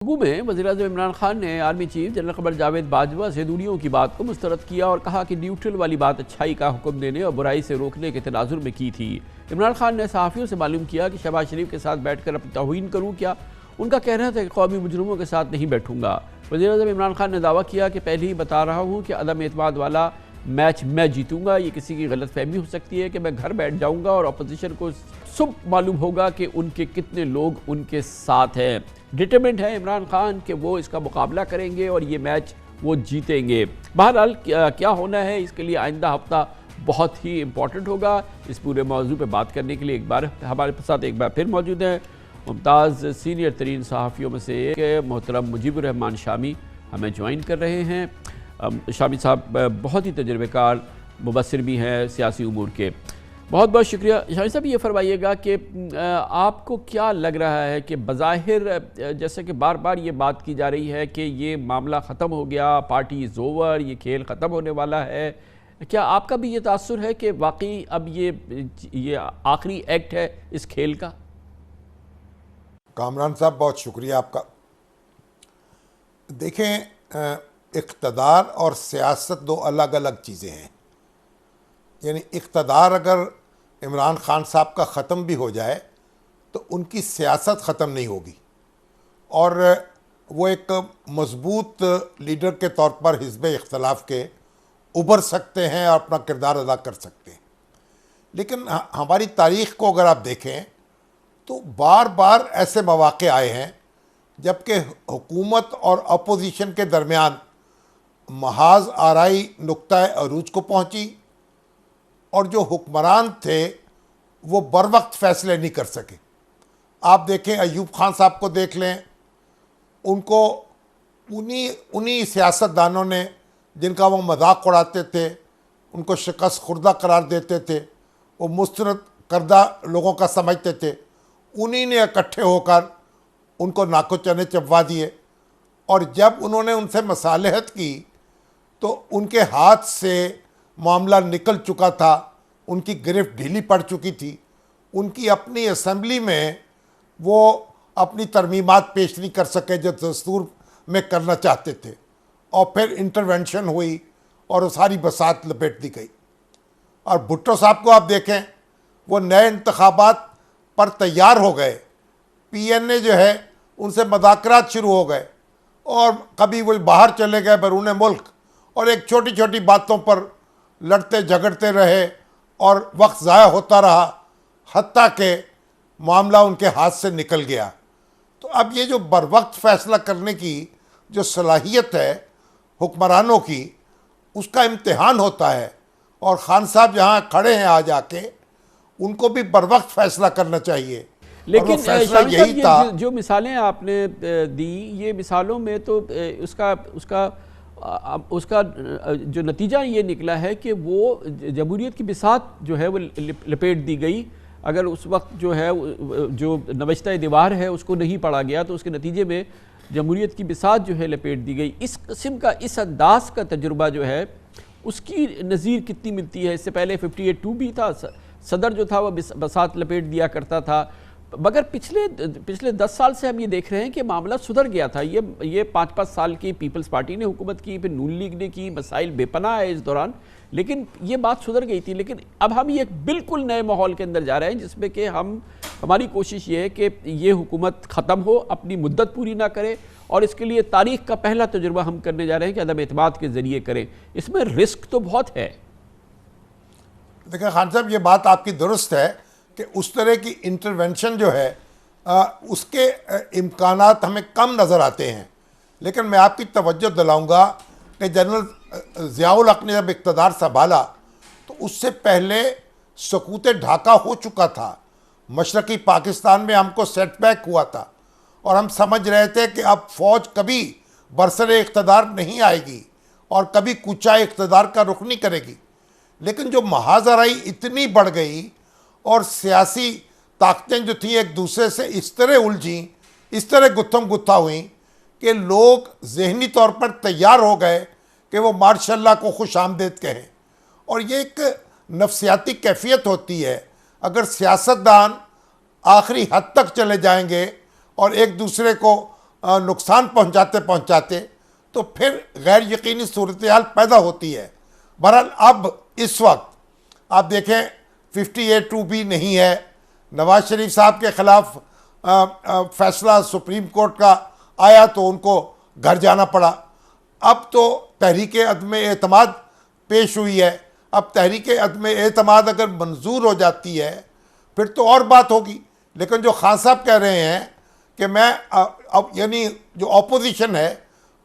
गुफ्तगू में वज़ीर-ए-आज़म इमरान खान ने आर्मी चीफ जनरल क़मर जावेद बाजवा से दूरियों की बात को मुस्तरद किया और कहा कि न्यूट्रल वाली बात अच्छाई का हुक्म देने और बुराई से रोकने के तनाजुर में की थी। इमरान खान ने सहाफ़ियों से मालूम किया कि शहबाज शरीफ के साथ बैठ कर अपनी तौहीन करूँ क्या। उनका कहना था कि कौमी मुजरिमों के साथ नहीं बैठूंगा। वज़ीर-ए-आज़म इमरान खान ने दावा किया कि पहले ही बता रहा हूँ कि अदम एतमाद वाला मैच मैं जीतूंगा। ये किसी की गलत फहमी हो सकती है कि मैं घर बैठ जाऊंगा और अपोजिशन को सुबह मालूम होगा कि उनके कितने लोग उनके साथ हैं। डिटरमिनेंट है इमरान खान कि वो इसका मुकाबला करेंगे और ये मैच वो जीतेंगे। बहरहाल क्या होना है इसके लिए आइंदा हफ्ता बहुत ही इम्पोर्टेंट होगा। इस पूरे मौजू पे बात करने के लिए एक बार हमारे साथ एक बार फिर मौजूद हैं मुमताज़ सीनियर तरीन सहाफ़ियों में से एक मोहतरम मुजीबुर रहमान शामी हमें ज्वाइन कर रहे हैं। शामी साहब बहुत ही तजर्बेकार मुबस्सिर भी हैं सियासी उमूर के। बहुत बहुत शुक्रिया। शामी साहब ये फरमाइएगा कि आपको क्या लग रहा है कि बज़ाहिर जैसे कि बार बार ये बात की जा रही है कि ये मामला ख़त्म हो गया, पार्टी इज़ ओवर, ये खेल ख़त्म होने वाला है, क्या आपका भी ये तासुर है कि वाकई अब ये आखिरी एक्ट है इस खेल का? कामरान साहब बहुत शुक्रिया आपका। देखें, इक़्तिदार और सियासत दो अलग अलग चीज़ें हैं। यानी इक़्तिदार अगर इमरान खान साहब का ख़त्म भी हो जाए तो उनकी सियासत ख़त्म नहीं होगी और वो एक मज़बूत लीडर के तौर पर हिज़्ब इख्तिलाफ़ के उभर सकते हैं और अपना किरदार अदा कर सकते हैं। लेकिन हमारी तारीख़ को अगर आप देखें तो बार बार ऐसे मौक़े आए हैं जबकि हुकूमत और अपोजिशन के दरमियान महाज आराई नुक्ता अरूज को पहुँची और जो हुक्मरान थे वो बर वक्त फ़ैसले नहीं कर सके। आप देखें अयूब खान साहब को देख लें, उनको उन्हीं सियासतदानों ने जिनका वो मजाक उड़ाते थे उनको शिकस्त खुर्दा करार देते थे, वो मुस्तरद करदा लोगों का समझते थे, उन्हीं ने इकट्ठे होकर उनको नाको चने चबवा दिए और जब उन्होंने उनसे मसालहत की तो उनके हाथ से मामला निकल चुका था, उनकी गिरफ्त ढीली पड़ चुकी थी। उनकी अपनी असम्बली में वो अपनी तरमीमात पेश नहीं कर सके जो दस्तूर में करना चाहते थे और फिर इंटरवेंशन हुई और वो सारी बसात लपेट दी गई। और भुट्टो साहब को आप देखें, वो नए इंतखाबात पर तैयार हो गए, PNA जो है उनसे मज़ाकरात शुरू हो गए और कभी वो बाहर चले गए बैरून मुल्क और एक छोटी छोटी बातों पर लड़ते झगड़ते रहे और वक्त ज़ाया होता रहा, हत्ता के मामला उनके हाथ से निकल गया। तो अब ये जो बर वक्त फ़ैसला करने की जो सलाहियत है हुक्मरानों की, उसका इम्तिहान होता है और ख़ान साहब जहाँ खड़े हैं आज आके, उनको भी बर वक्त फ़ैसला करना चाहिए। लेकिन फैसला यही था। जो मिसालें आपने दी, ये मिसालों में तो उसका जो नतीजा ये निकला है कि वो जमहूरियत की बिसात जो है वो लपेट दी गई। अगर उस वक्त जो है जो नवश्ता दीवार है उसको नहीं पढ़ा गया तो उसके नतीजे में जमहूरियत की बिसात जो है लपेट दी गई। इस किस्म का, इस अंदाज का तजुर्बा जो है उसकी नज़ीर कितनी मिलती है? इससे पहले 58-2 भी था, सदर जो था वह बसात लपेट दिया करता था, मगर पिछले 10 साल से हम ये देख रहे हैं कि मामला सुधर गया था। ये 5-5 साल की पीपल्स पार्टी ने हुकूमत की, फिर नून लीग ने की, मसाइल बेपनाह है इस दौरान, लेकिन ये बात सुधर गई थी। लेकिन अब हम ये बिल्कुल नए माहौल के अंदर जा रहे हैं जिसमें कि हमारी कोशिश ये है कि ये हुकूमत ख़त्म हो, अपनी मुद्दत पूरी ना करे और इसके लिए तारीख़ का पहला तजुर्बा हम करने जा रहे हैं कि अदम एतमाद के ज़रिए करें। इसमें रिस्क तो बहुत है। देखिए खान साहब, ये बात आपकी दुरुस्त है कि उस तरह की इंटरवेंशन जो है उसके इम्कानात हमें कम नज़र आते हैं। लेकिन मैं आपकी तवज्जो दिलाऊंगा कि जनरल ज़ियाउल हक ने जब इक़्तिदार संभाला तो उससे पहले सकूत ढाका हो चुका था, मशरक़ी पाकिस्तान में हमको सेटबैक हुआ था और हम समझ रहे थे कि अब फ़ौज कभी बरसरे इक़्तिदार नहीं आएगी और कभी कूचा इक़्तिदार का रुख नहीं करेगी। लेकिन जो महाजराई इतनी बढ़ गई और सियासी ताकतें जो थी एक दूसरे से इस तरह उलझी, इस तरह गुत्थम गुत्था हुई कि लोग ज़हनी तौर पर तैयार हो गए कि वो मार्शल्लाह को खुश आमदेद कहें। और ये एक नफ्सियाती कैफियत होती है। अगर सियासतदान आखिरी हद तक चले जाएंगे और एक दूसरे को नुकसान पहुंचाते पहुंचाते तो फिर गैर यकीनी सूरत हाल पैदा होती है। बहरहाल अब इस वक्त आप देखें 58(2) नहीं है, नवाज शरीफ साहब के खिलाफ फैसला सुप्रीम कोर्ट का आया तो उनको घर जाना पड़ा। अब तो तहरीक अदम एतमाद पेश हुई है। अब तहरीक अदम एतमाद अगर मंजूर हो जाती है फिर तो और बात होगी, लेकिन जो खान साहब कह रहे हैं कि मैं अब यानी जो अपोजिशन है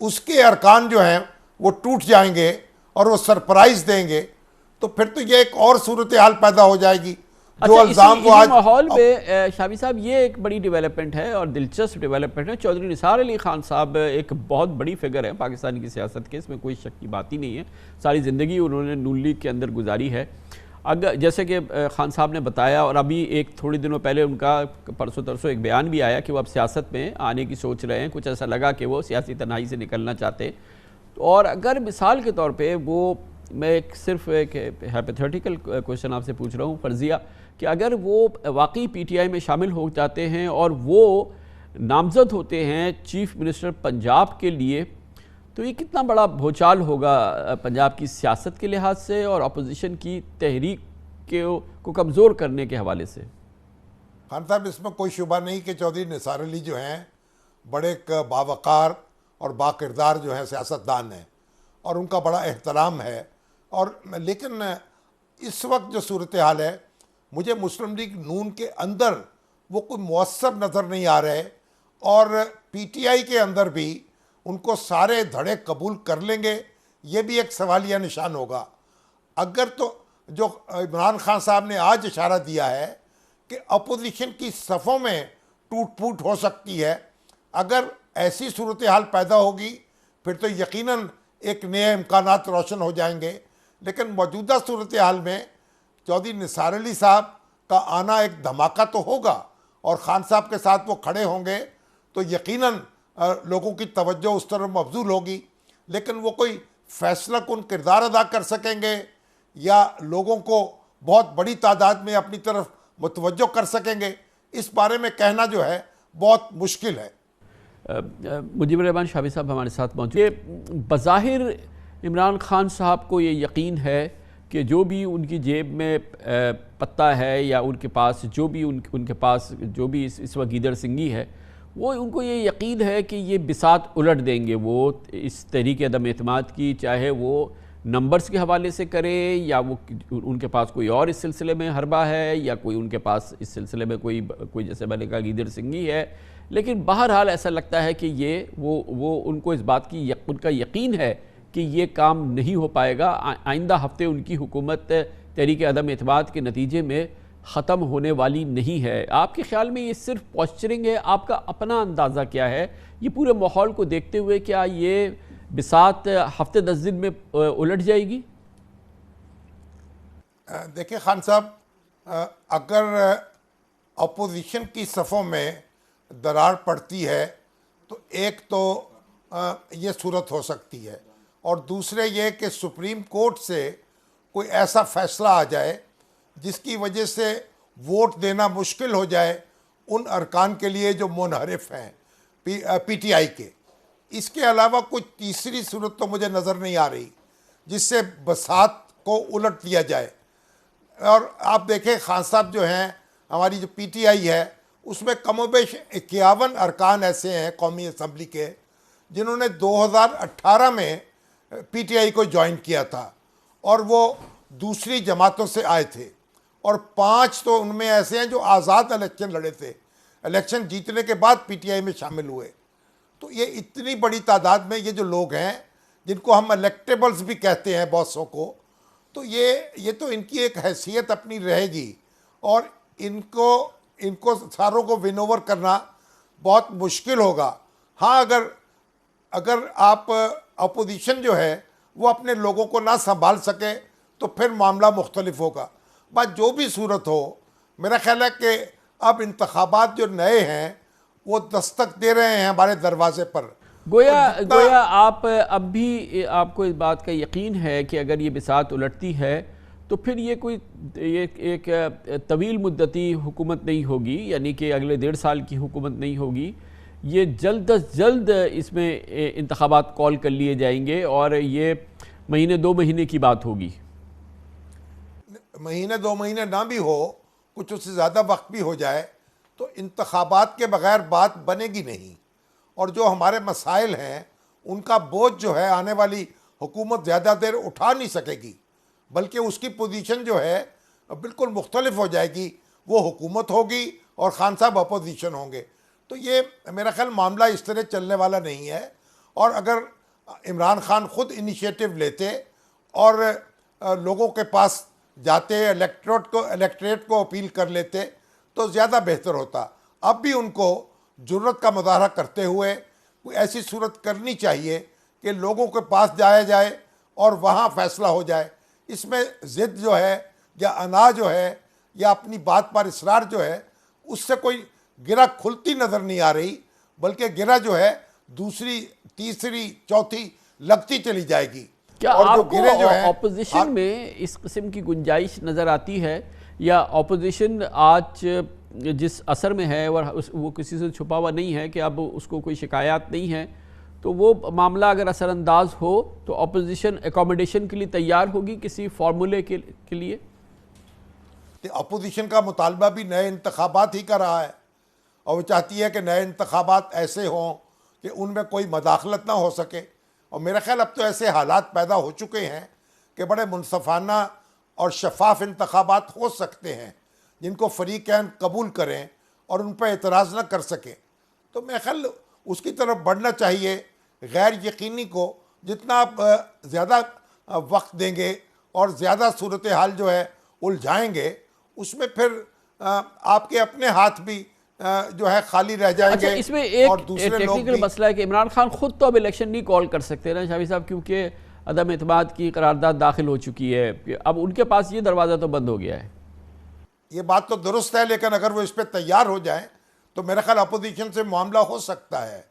उसके अरकान जो हैं वो टूट जाएंगे और वो सरप्राइज देंगे, तो फिर तो ये एक और सूरत हाल पैदा हो जाएगी। जो अच्छा, इल्ज़ाम वो आज माहौल में शामी साहब ये एक बड़ी डेवलपमेंट है और दिलचस्प डेवलपमेंट है। चौधरी निसार अली खान साहब एक बहुत बड़ी फिगर है पाकिस्तान की सियासत के, इसमें कोई शक की बात ही नहीं है। सारी ज़िंदगी उन्होंने नून लीग के अंदर गुजारी है। अगर जैसे कि खान साहब ने बताया और अभी एक थोड़ी दिनों पहले उनका परसों तरसों एक बयान भी आया कि वो अब सियासत में आने की सोच रहे हैं, कुछ ऐसा लगा कि वो सियासी तन्हाई से निकलना चाहते। और अगर मिसाल के तौर पे वो, मैं सिर्फ एक हाइपोथेटिकल क्वेश्चन आपसे पूछ रहा हूँ, फर्जिया, कि अगर वो वाकई पीटीआई में शामिल हो जाते हैं और वो नामजद होते हैं चीफ मिनिस्टर पंजाब के लिए, तो ये कितना बड़ा भूचाल होगा पंजाब की सियासत के लिहाज से और अपोजिशन की तहरीक को कमज़ोर करने के हवाले से। खान साहब, इसमें कोई शुबा नहीं कि चौधरी निसार अली जो हैं बड़े एक बावकार और बाकिरदार जो हैं सियासतदान हैं और उनका बड़ा एहतराम है। और लेकिन इस वक्त जो सूरत हाल है, मुझे मुस्लिम लीग नून के अंदर वो कोई मुअस्सर नज़र नहीं आ रहे और पीटीआई के अंदर भी उनको सारे धड़े कबूल कर लेंगे, ये भी एक सवालिया निशान होगा। अगर तो जो इमरान खान साहब ने आज इशारा दिया है कि अपोजिशन की सफ़ों में टूट फूट हो सकती है, अगर ऐसी सूरत हाल पैदा होगी फिर तो यकीनन एक नए इम्कानात रोशन हो जाएंगे। लेकिन मौजूदा सूरत हाल में चौधरी निसार अली साहब का आना एक धमाका तो होगा और ख़ान साहब के साथ वो खड़े होंगे तो यकीनन लोगों की तवज्जो उस तरफ मबजूल होगी, लेकिन वो कोई फैसला कुन किरदार अदा कर सकेंगे या लोगों को बहुत बड़ी तादाद में अपनी तरफ मुतवज्जो कर सकेंगे, इस बारे में कहना जो है बहुत मुश्किल है। मुजीबर रहमान शामी साहब हमारे साथ मौजूद। ये बज़ाहिर इमरान खान साहब को ये यकीन है कि जो भी उनकी जेब में पत्ता है या उनके पास जो भी उनके पास जो भी इस वक्त गीदड़ सिंगी है, वो उनको ये यकीन है कि ये बिसात उलट देंगे वो इस तहरीक अदम एतमाद की, चाहे वो नंबर्स के हवाले से करे या वो उनके पास कोई और इस सिलसिले में हरबा है या कोई उनके पास इस सिलसिले में कोई जैसे मैंने कहा गीदड़ सिंगी है। लेकिन बहरहाल ऐसा लगता है कि ये वो उनको इस बात की उनका यकीन है कि ये काम नहीं हो पाएगा। आइंदा हफ्ते उनकी हुकूमत तहरीक अदम एतमाद के नतीजे में ख़त्म होने वाली नहीं है। आपके ख्याल में ये सिर्फ पॉस्चरिंग है? आपका अपना अंदाज़ा क्या है ये पूरे माहौल को देखते हुए? क्या ये बिसात हफ्ते 10 दिन में उलट जाएगी? देखिए खान साहब, अगर अपोजिशन की सफ़ों में दरार पड़ती है तो एक तो ये सूरत हो सकती है और दूसरे ये कि सुप्रीम कोर्ट से कोई ऐसा फ़ैसला आ जाए जिसकी वजह से वोट देना मुश्किल हो जाए उन अरकान के लिए जो मुनहरिफ हैं पीटीआई के। इसके अलावा कोई तीसरी सूरत तो मुझे नज़र नहीं आ रही जिससे बसात को उलट दिया जाए। और आप देखें खान साहब जो हैं, हमारी जो पीटीआई है उसमें कमोबेश 51 अरकान ऐसे हैं कौमी असम्बली के जिन्होंने 2018 में पीटीआई को ज्वाइन किया था और वो दूसरी जमातों से आए थे और 5 तो उनमें ऐसे हैं जो आज़ाद इलेक्शन लड़े थे, इलेक्शन जीतने के बाद पीटीआई में शामिल हुए। तो ये इतनी बड़ी तादाद में ये जो लोग हैं जिनको हम इलेक्टेबल्स भी कहते हैं बॉसों को, तो ये तो इनकी एक हैसियत अपनी रहेगी और इनको सारों को विन ओवर करना बहुत मुश्किल होगा। हाँ, अगर आप अपोजिशन जो है वो अपने लोगों को ना संभाल सके तो फिर मामला मुख्तलिफ होगा। बात जो भी सूरत हो, मेरा ख्याल है कि अब इंतखाबात जो नए हैं वो दस्तक दे रहे हैं हमारे दरवाजे पर। गोया आप अब भी आपको इस बात का यकीन है कि अगर ये बिसात उलटती है तो फिर ये कोई एक तवील मुद्दती हुकूमत नहीं होगी, यानी कि अगले 1.5 साल की हुकूमत नहीं होगी। ये जल्द अज जल्द इसमें इंतखाबात कॉल कर लिए जाएंगे और ये महीने 2 महीने की बात होगी? महीने 2 महीने ना भी हो, कुछ उससे ज़्यादा वक्त भी हो जाए, तो इंतखाबात के बगैर बात बनेगी नहीं। और जो हमारे मसाइल हैं उनका बोझ जो है आने वाली हुकूमत ज़्यादा देर उठा नहीं सकेगी, बल्कि उसकी पोजीशन जो है बिल्कुल मुख्तलिफ हो जाएगी। वो हुकूमत होगी और खान साहब अपोजिशन होंगे। तो ये मेरा ख्याल मामला इस तरह चलने वाला नहीं है। और अगर इमरान खान ख़ुद इनिशिएटिव लेते और लोगों के पास जाते, इलेक्ट्रेट को अपील कर लेते, तो ज़्यादा बेहतर होता। अब भी उनको जुर्रत का मुजाहरा करते हुए कोई ऐसी सूरत करनी चाहिए कि लोगों के पास जाया जाए और वहाँ फ़ैसला हो जाए। इसमें ज़िद जो है या अना जो है या अपनी बात पर इसरार जो है, उससे कोई गिरा खुलती नज़र नहीं आ रही, बल्कि गिरा जो है दूसरी, तीसरी, चौथी लगती चली जाएगी। क्या और आपको ऑपोजिशन में इस किस्म की गुंजाइश नज़र आती है, या ऑपोजिशन आज जिस असर में है और वो किसी से छुपा हुआ नहीं है कि अब उसको कोई शिकायत नहीं है, तो वो मामला अगर असरअंदाज हो तो ऑपोजिशन एकोमोडेशन के लिए तैयार होगी किसी फार्मूले के लिए? अपोजिशन का मुतालबा भी नए इंतखाबात ही कर रहा है और वो चाहती है कि नए इंतखाबात ऐसे हों कि उनमें कोई मदाखलत ना हो सके। और मेरा ख्याल अब तो ऐसे हालात पैदा हो चुके हैं कि बड़े मुनसफ़ाना और शफाफ इंतखाबात हो सकते हैं जिनको फ़रीक़ैन कबूल करें और उन पर एतराज़ न कर सकें। तो मेरा ख्याल उसकी तरफ बढ़ना चाहिए। गैर यकीनी को जितना आप ज़्यादा वक्त देंगे और ज़्यादा सूरत हाल जो है उलझाएंगे, उसमें फिर आपके अपने हाथ भी जो है खाली रह जाएंगे। अच्छा, इसमें एक और दूसरे टेक्निकल मसला है कि इमरान खान खुद तो अब इलेक्शन नहीं कॉल कर सकते ना शाफी साहब, क्योंकि अदम एतमाद की करारदाद दाखिल हो चुकी है। अब उनके पास ये दरवाज़ा तो बंद हो गया है। ये बात तो दुरुस्त है, लेकिन अगर वो इस पर तैयार हो जाए तो मेरा ख्याल अपोजिशन से मामला हो सकता है।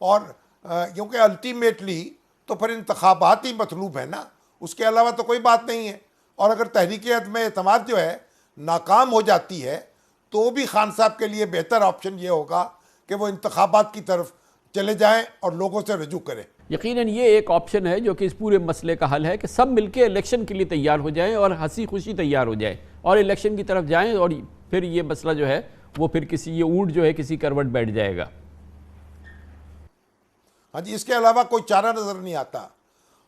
और क्योंकि अल्टीमेटली तो फिर इंतखाबात ही मतलूब है ना, उसके अलावा तो कोई बात नहीं है। और अगर तहरीक अदम एतमाद जो है नाकाम हो जाती है, तो भी खान साहब के लिए बेहतर ऑप्शन ये होगा कि वो इंतखाबात की तरफ चले जाएं और लोगों से रजू करें। यकीनन ये एक ऑप्शन है जो कि इस पूरे मसले का हल है कि सब मिलकर इलेक्शन के लिए तैयार हो जाएं और हंसी खुशी तैयार हो जाएं और इलेक्शन की तरफ जाएं, और फिर ये मसला जो है वो फिर किसी, ये ऊँट जो है किसी करवट बैठ जाएगा। हाँ जी, इसके अलावा कोई चारा नज़र नहीं आता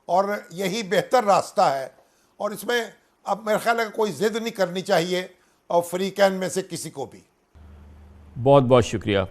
और यही बेहतर रास्ता है। और इसमें अब मेरा ख्याल है कोई ज़िद नहीं करनी चाहिए और फ़रीक़ैन में से किसी को भी। बहुत बहुत शुक्रिया।